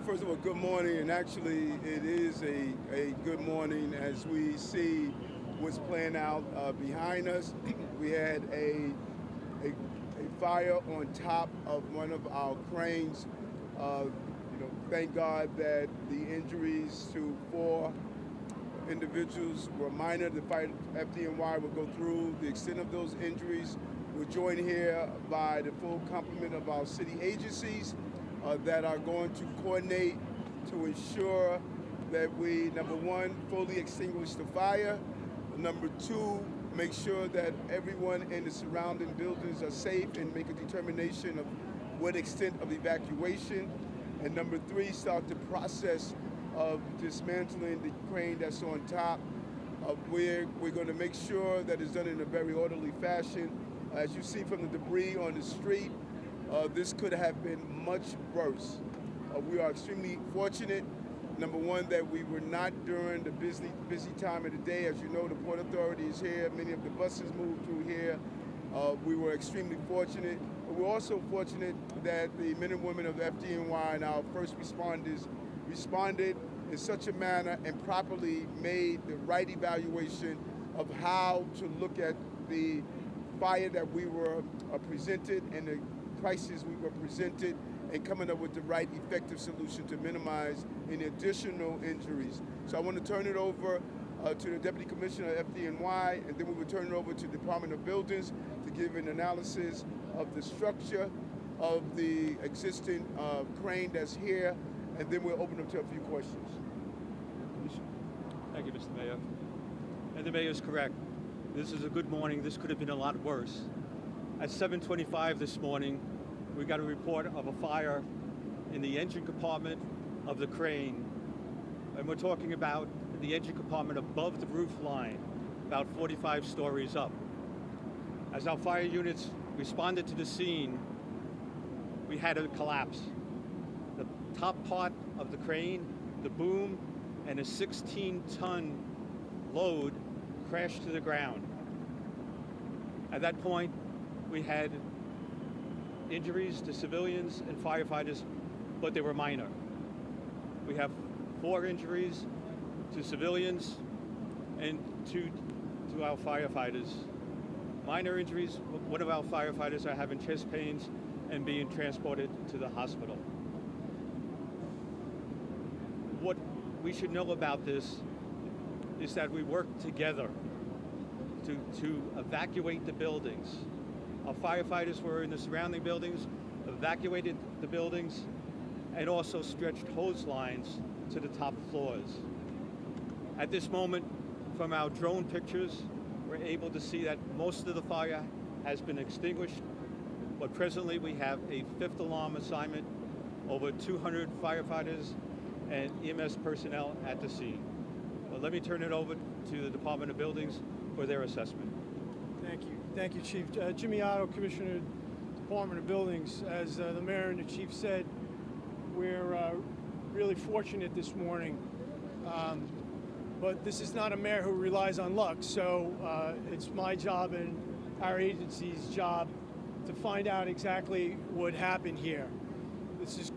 First of all, good morning, and actually, it is a good morning as we see what's playing out behind us. We had a fire on top of one of our cranes. Thank God that the injuries to four individuals were minor. The fire FDNY will go through the extent of those injuries. We're joined here by the full complement of our city agencies that are going to coordinate to ensure that we, number one, fully extinguish the fire. Number two, make sure that everyone in the surrounding buildings are safe and make a determination of what extent of evacuation. And number three, start the process of dismantling the crane that's on top. We're going to make sure that it's done in a very orderly fashion. As you see from the debris on the street, this could have been much worse. We are extremely fortunate, number one, that we were not during the busy time of the day. As you know, the Port Authority is here. Many of the buses moved through here. We were extremely fortunate. But we're also fortunate that the men and women of the FDNY and our first responders responded in such a manner and properly made the right evaluation of how to look at the fire that we were presented and the crisis we were presented, and coming up with the right effective solution to minimize any additional injuries. So I want to turn it over to the Deputy Commissioner of FDNY, and then we will turn it over to the Department of Buildings to give an analysis of the structure of the existing crane that's here, and then we'll open up to a few questions. Thank you, Mr. Mayor. And the Mayor is correct. This is a good morning. This could have been a lot worse. At 7:25 this morning, we got a report of a fire in the engine compartment of the crane. And we're talking about the engine compartment above the roof line, about 45 stories up. As our fire units responded to the scene, we had a collapse. The top part of the crane, the boom, and a 16-ton load crashed to the ground. At that point, we had injuries to civilians and firefighters, but they were minor. We have 4 injuries to civilians and 2 to our firefighters. Minor injuries, one of our firefighters are having chest pains and being transported to the hospital. What we should know about this is that we work together to evacuate the buildings. Our firefighters were in the surrounding buildings, evacuated the buildings, and also stretched hose lines to the top floors. At this moment, from our drone pictures, we're able to see that most of the fire has been extinguished, but presently we have a 5th alarm assignment, over 200 firefighters and EMS personnel at the scene. But let me turn it over to the Department of Buildings for their assessment. Thank you. Thank you, Chief. Jimmy Otto, Commissioner, Department of Buildings. As the Mayor and the Chief said, we're really fortunate this morning. But this is not a mayor who relies on luck, so it's my job and our agency's job to find out exactly what happened here. This is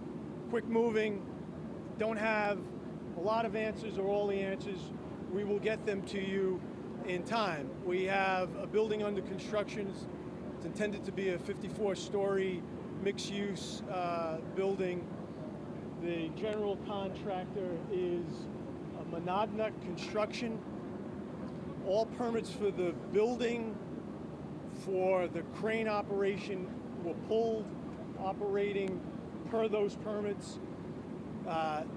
quick moving, don't have a lot of answers or all the answers. We will get them to you in time. We have a building under construction. It's intended to be a 54-story mixed-use building. The general contractor is Monadnock Construction. All permits for the building, for the crane operation were pulled, operating per those permits.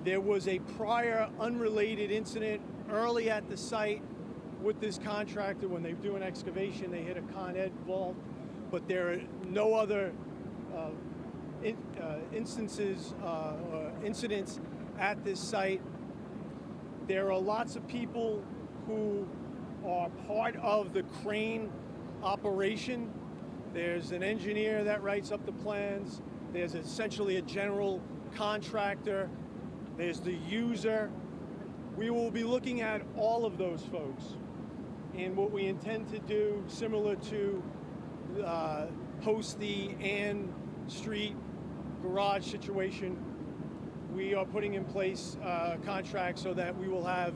There was a prior unrelated incident early at the site with this contractor. When they do an excavation, they hit a Con Ed vault, but there are no other instances or incidents at this site. There are lots of people who are part of the crane operation. There's an engineer that writes up the plans. There's essentially a general contractor. There's the user. We will be looking at all of those folks. And what we intend to do, similar to post the Ann Street garage situation, we are putting in place a contract so that we will have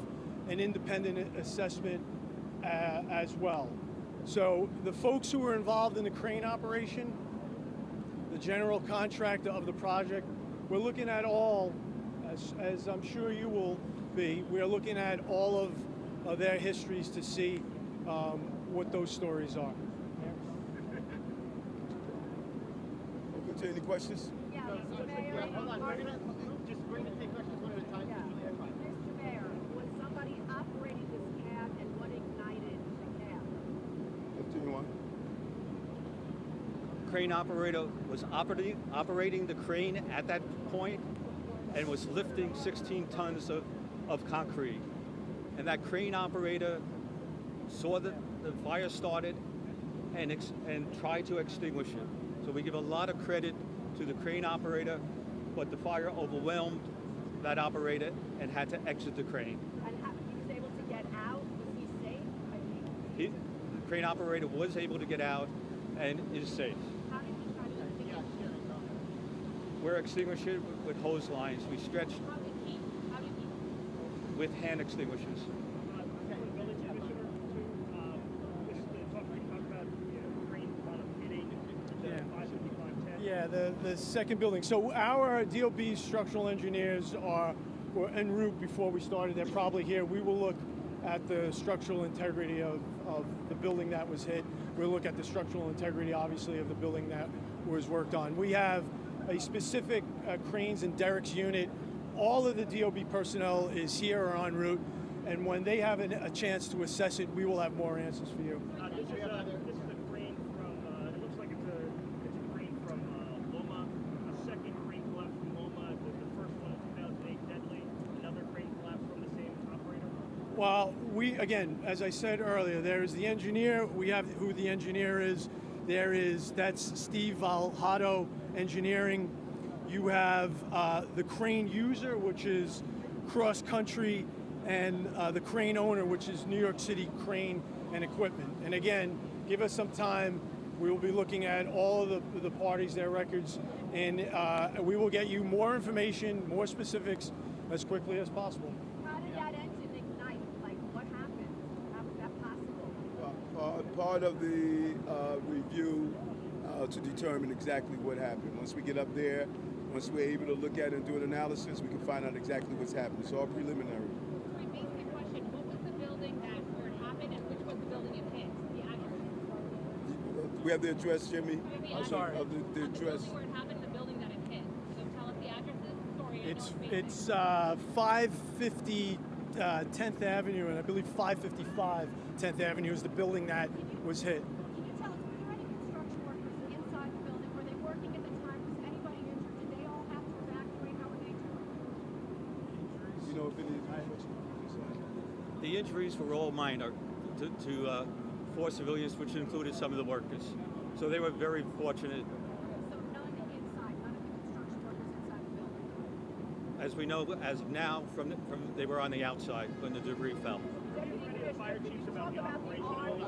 an independent assessment as well. So the folks who were involved in the crane operation, the general contractor of the project, we're looking at all, as I'm sure you will be, we're looking at all of their histories to see what those stories are. Okay, any questions? Yeah, Mr. Mayor. Hold on, we're gonna take questions one at a time. Yeah. Mr. Mayor, was somebody operating this cab and what ignited the cab? Continue on. Crane operator was operating the crane at that point and was lifting 16 tons of concrete. And that crane operator saw that the fire started and tried to extinguish it. So we give a lot of credit to the crane operator, but the fire overwhelmed that operator and had to exit the crane. And he was able to get out? Was he safe? I mean, The crane operator was able to get out and is safe. how did he try to extinguish it? We're extinguishing it with hose lines. We stretched How did he? with hand extinguishers. Building commissioner, talk about the crane kind of hitting the Yeah. 555 Yeah, the second building. So our DOB structural engineers were en route before we started. They're probably here. We will look at the structural integrity of the building that was hit. We'll look at the structural integrity, obviously, of the building that was worked on. We have a specific cranes and derricks unit. All of the DOB personnel is here or en route, and when they have a chance to assess it, we will have more answers for you. This is a crane from, it looks like it's a crane from Loma, a second crane collapse from Loma, the first one in 2008, deadly, another crane collapse from the same operator. Well, again, as I said earlier, there is the engineer. We have who the engineer is. That's Steve Valhado Engineering. You have the crane user, which is Cross Country, and the crane owner, which is New York City Crane and Equipment. And again, give us some time. We will be looking at all of the parties, their records, and we will get you more information, more specifics, as quickly as possible. How did that engine ignite? Like, what happened? How was that possible? Part of the review to determine exactly what happened. Once we get up there, once we're able to look at it and do an analysis, we can find out exactly what's happened. It's all preliminary. My basic question, what was the building where it happened and which was the building it hit? The address? We have the address, Jimmy? I'm sorry. Of the Not the address. building where it happened, the building that it hit. So tell us the addresses. Sorry, I know It's basic. 550 10th Avenue, and I believe 555 10th Avenue is the building that was hit. Can you tell us, were there any construction workers inside the building? Were they working at the time? Was anybody injured? Did they all have to evacuate? How were they doing? You know if any The injuries were all minor to 4 civilians, which included some of the workers. So they were very fortunate. So none inside, none of the construction workers inside the building. As we know, as of now, from they were on the outside when the debris fell. The fire chiefs about the Talk about operation. the arm.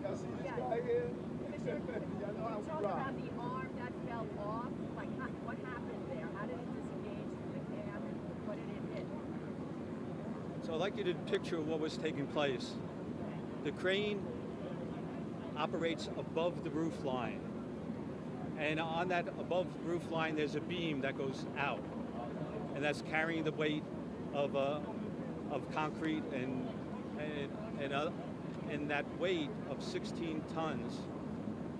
Y'all see this Yeah. guy here? Commissioner, can you talk about the arm that fell off? Like, what happened there? How did it disengage from the cab and what did it hit? So I'd like you to picture what was taking place. The crane operates above the roof line. And on that above roof line, there's a beam that goes out. And that's carrying the weight of concrete and that weight of 16 tons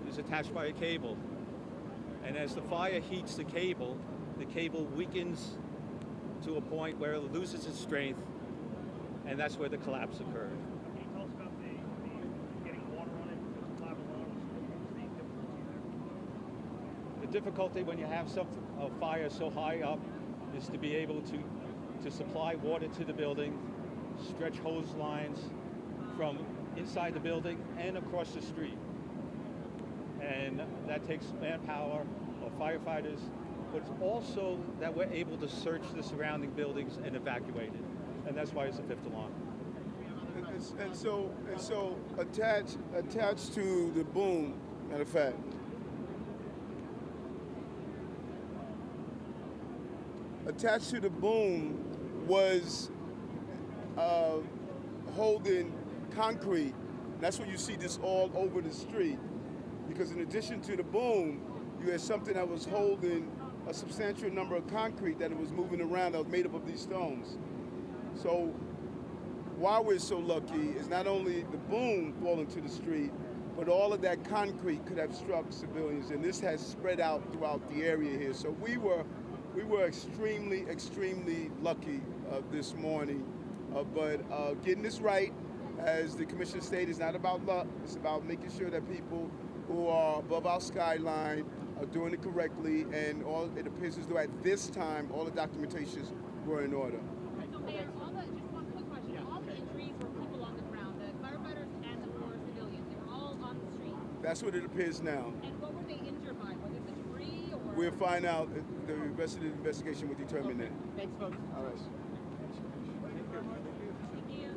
is attached by a cable. And as the fire heats the cable weakens to a point where it loses its strength, and that's where the collapse occurred. Can you tell us about the getting water on it with lava alarms? What was the difficulty there? The difficulty when you have a fire so high up is to be able to supply water to the building, stretch hose lines from inside the building and across the street. And that takes manpower or firefighters, but it's also that we're able to search the surrounding buildings and evacuate it. And that's why it's a fifth alarm. And so attached to the boom, matter of fact, attached to the boom was holding concrete. That's why you see this all over the street. Because in addition to the boom, you had something that was holding a substantial number of concrete that it was moving around that was made up of these stones. So why we're so lucky is not only the boom falling to the street, but all of that concrete could have struck civilians, and this has spread out throughout the area here. So we were extremely, extremely lucky this morning. But getting this right, as the commissioner stated, is not about luck. It's about making sure that people who are above our skyline are doing it correctly, and all it appears as though at this time all the documentations were in order. So Mayor, just one quick question. All the injuries were people on the ground, the firefighters and the 4 civilians. They were all on the street. That's what it appears now. And what were they injured by? Was it the debris or? We'll find out. The rest of the investigation will determine that. Thanks, folks. All right. Thank you.